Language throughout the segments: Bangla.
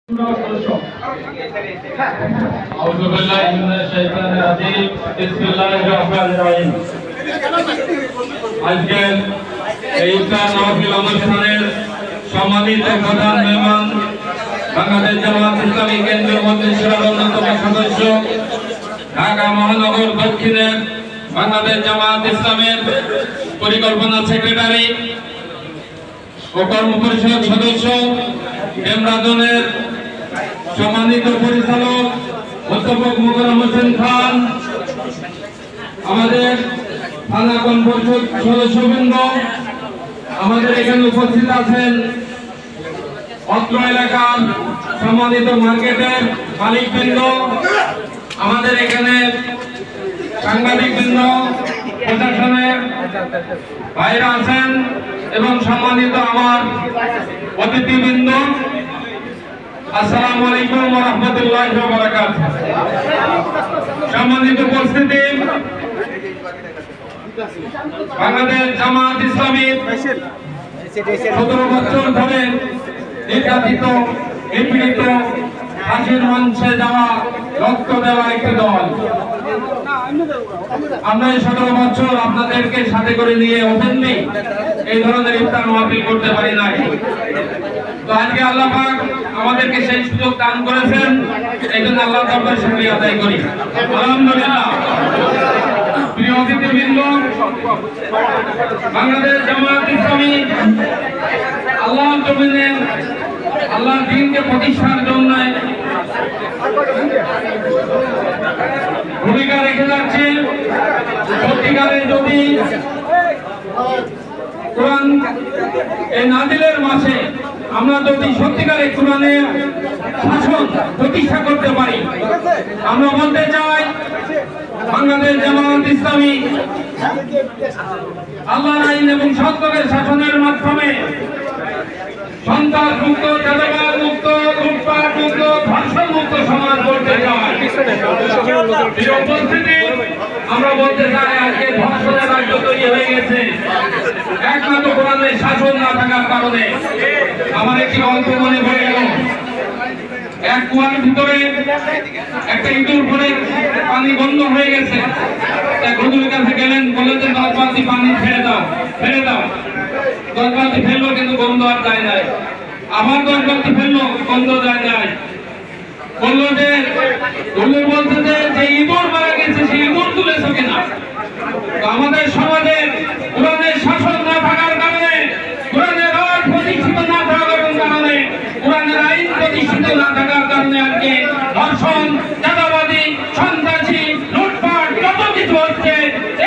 আজকের এই ইফতার মাহফিল অনুষ্ঠানের সম্মানিত প্রধান মেহমান বাংলাদেশ জামাত ইসলামী কেন্দ্রীয় মজলিসের অন্যতম সদস্য ঢাকা মহানগর দক্ষিণের বাংলাদেশ জামাত ইসলামের পরিকল্পনা সেক্রেটারি ও কর্মপরিষদ সদস্য কেমরাজনের সম্মানিত পরিচালক অধ্যাপক মোকাররম হোসেন খান, আমাদের থানা পরিষদ সদস্যবৃন্দ, আমাদের এখানে উপস্থিত আছেন অত্র এলাকার সম্মানিত মার্কেটের মালিকবৃন্দ, আমাদের এখানে সাংবাদিকবৃন্দ, প্রশাসনের ভাইরা আছেন এবং সম্মানিত আমার অতিথিবৃন্দ, আসসালামু আলাইকুম ওয়া রাহমাতুল্লাহি ওয়া বারাকাতুহু। সম্মানিত উপস্থিতি, বাংলাদেশ জামাত ইসলামী 17 বছর ধরে নির্যাতিত, নিপীড়িত, ফাঁসির মঞ্চে যাওয়া, রক্ত দেওয়া একটি দল। আমরা এই 17 বছর আপনাদেরকে সাথে করে নিয়ে ওপেনলি এই ধরনের ইফতার মাহফিল করতে পারি নাই। তো আজকে আল্লাহ পাক আমাদেরকে সেই সুযোগ দান করেছেন, এই জন্য আল্লাহর দরবারে শুকরিয়া আদায় করি। আলহামদুলিল্লাহ। প্রিয় অতিথিবৃন্দ, বাংলাদেশ জামাত ইসলামী আল্লাহর জমিনে আল্লাহর দ্বীনকে প্রতিষ্ঠার জন্য ভূমিকা রেখে যাচ্ছে। সত্যিকারের যদি কোরআন এই নাজিলের মাসে আমরা যদি সত্যিকারে কোরআনের শাসন প্রতিষ্ঠা করতে পারি, আমরা বলতে চাই বাংলাদেশ জামাত ইসলামী আল্লাহর আইন এবং সত্যের শাসনের মাধ্যমে সন্ত্রাস মুক্ত, চাঁদাবাজ মুক্ত, লুটপাট মুক্ত, ধর্ষণ মুক্ত সমাজ করতে চাই। আমরা বলতে চাই আজকে ধর্ষণের রাজ্য তৈরি হয়ে গেছে একমাত্র কোরআনের শাসন না থাকার কারণে। আমার একটি গল্প মনে পড়ে গেল। এক কুয়ার ভিতরে একটা ইঁদুর পরে পানি বন্ধ হয়ে গেছে। এক হুজুরের কাছে গেলেন, বললেন যে 10 বালতি পানি ছেড়ে দাও, ফেলে দাও। 10 বালতি ফেললো কিন্তু গন্ধ আর যায় নাই। আবার 10 বালতি ফেললো, গন্ধ যায় নাই। বললো যে হুজুর বলছে যে ইঁদুর মারা গেছে, সেই ইঁদুর তুলেছো কিনা? আমাদের সমাজে কোরআনের শাসন না থাকার কারণে, কোরআনের রাজ প্রতিষ্ঠিত না থাকার কারণে, কোরআনের আইন প্রতিষ্ঠিত না থাকার কারণে আজকে ধর্ষণ, চাঁদাবাজি, সন্ত্রাসী, লুটপাট যত কিছু হচ্ছে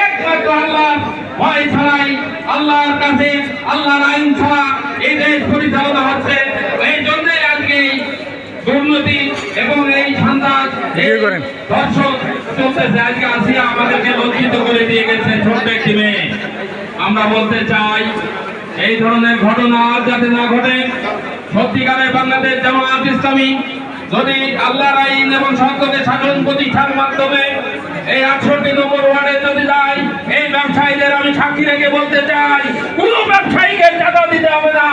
একমাত্র আল্লাহর ভয় ছাড়াই, আল্লাহর কাছে আল্লাহর আইন ছাড়া এই দেশ পরিচালনা হচ্ছে। এই জন্যই আজকে দুর্নীতি এবং এই সন্ত্রাস, ধর্ষণ চলতেছে। আজকে আসিয়া আমাদেরকে লজ্জিত করে দিয়ে গেছে ছোট্ট একটি মেয়ে। আমরা বলতে চাই এই ধরনের ঘটনা যাতে না ঘটে। সত্যিকারের বাংলাদেশ জামাত ইসলামী যদি আল্লাহর আইন এবং সত্যকে শাসন প্রতিষ্ঠার মাধ্যমে এই 68 নম্বর ওয়ার্ডে যদি যায়, এই ব্যবসায়ীদের আমি সাক্ষী রেখে বলতে চাই কোন ব্যবসায়ীকে চাঁদা দিতে হবে না,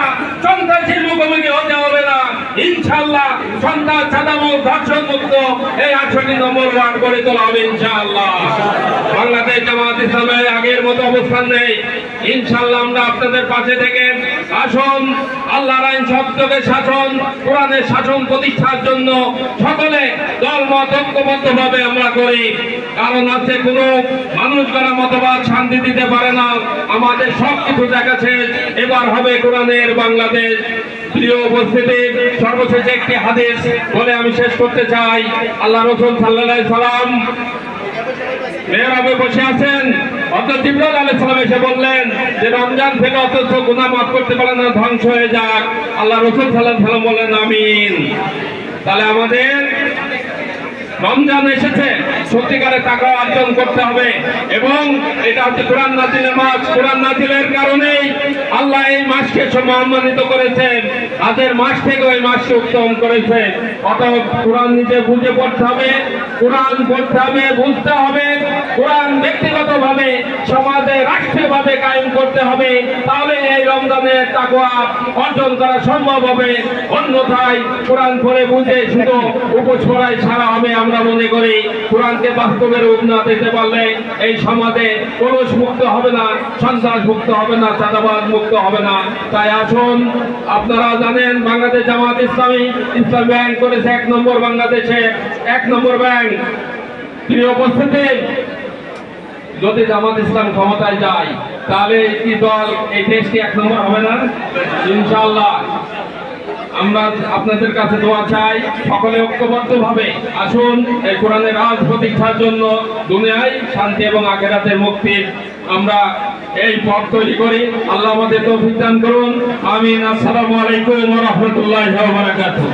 সন্ত্রাসীর মুখোমুখি হতে হবে না। ইনশাআল্লাহ সন্ত্রাস, চাঁদামুক্ত, ধর্ষণ মুক্ত এই 68 নম্বর ওয়ার্ড গড়ে তোলা হবে ইনশাআল্লাহ। বাংলাদেশ জামাত ইসলামের আগের মতো অবস্থান নেই। ইনশাআল্লাহ আমরা আপনাদের পাশে থেকে আসুন আল্লাহর আইন সত্যকে শাসন, কোরআনের শাসন প্রতিষ্ঠার জন্য সকলে দলমত ঐক্যবদ্ধভাবে আমরা করি। কারণ আছে কোনো মানুষ গড়া মতবাদ শান্তি দিতে পারে না। আমাদের সবকিছু দেখাচ্ছে এবার হবে কোরআনের বাংলাদেশ। প্রিয় উপস্থিতি, সর্বশেষ একটি হাদিস বলে আমি শেষ করতে চাই। আল্লাহ রাসূল সাল্লাল্লাহু আলাইহি সাল্লাম মেহরাবে বসে আছেন, অত জিবরাইল আলাইহিস সালাম এসে বললেন যে রমজান থেকে অথচ গুনাহ মাফ করতে পারে না, ধ্বংস হয়ে যাক। আল্লাহ রাসূল সাল্লাল্লাহু আলাইহি সাল্লাম বলেন আমিন। তাহলে আমাদের রমজান এসেছে, সত্যিকারের টাকা অর্জন করতে হবে এবং এটা হচ্ছে কোরআন নাজিলের মাস। কোরআন নাজিলের কারণেই আল্লাহ এই মাসকে সম্মানিত করেছেন, তাদের মাস থেকে ওই মাসকে উত্তম করেছে। অতএব কোরআন নিজে বুঝে পড়তে হবে, কোরআন পড়তে হবে, বুঝতে হবে, কোরআন ব্যক্তিগতভাবে সমাজে রাষ্ট্রীয়ভাবে কায়েম করতে হবে, তাহলে এই রমজানের তাকওয়া অর্জন করা সম্ভব হবে। অন্যথায় কোরআন পড়ে বুঝে শুধু উপোস করাই ছাড়া হবে। আমরা মনে করি কোরআনকে বাস্তবের রূপ না দিতে পারলে এই সমাজে কলস মুক্ত হবে না, সন্ত্রাস মুক্ত হবে না, চাঁদাবাজ মুক্ত হবে না। তাই আসুন, আপনারা জানেন বাংলাদেশ জামাত ইসলামী ইসলাম ব্যাংক করেছে 1 নম্বর বাংলাদেশে 1 নম্বর ব্যাংক। প্রিয় উপস্থিতি, যদি জামাত ইসলাম ক্ষমতায় যায় তাহলে কি দল এই দেশটি 1 নম্বর হবে না? ইনশাআল্লাহ। আমরা আপনাদের কাছে দোয়া চাই, সকলে ঐক্যবদ্ধভাবে আসুন এই কোরআনের রাজ প্রতিষ্ঠার জন্য দুনিয়ায় শান্তি এবং আখিরাতের মুক্তির আমরা এই পথ তৈরি করি। আল্লাহ আমাদের তৌফিক দান করুন। আমিন। আসসালামু আলাইকুম ওয়া রাহমাতুল্লাহি ওয়া বারাকাতুহু।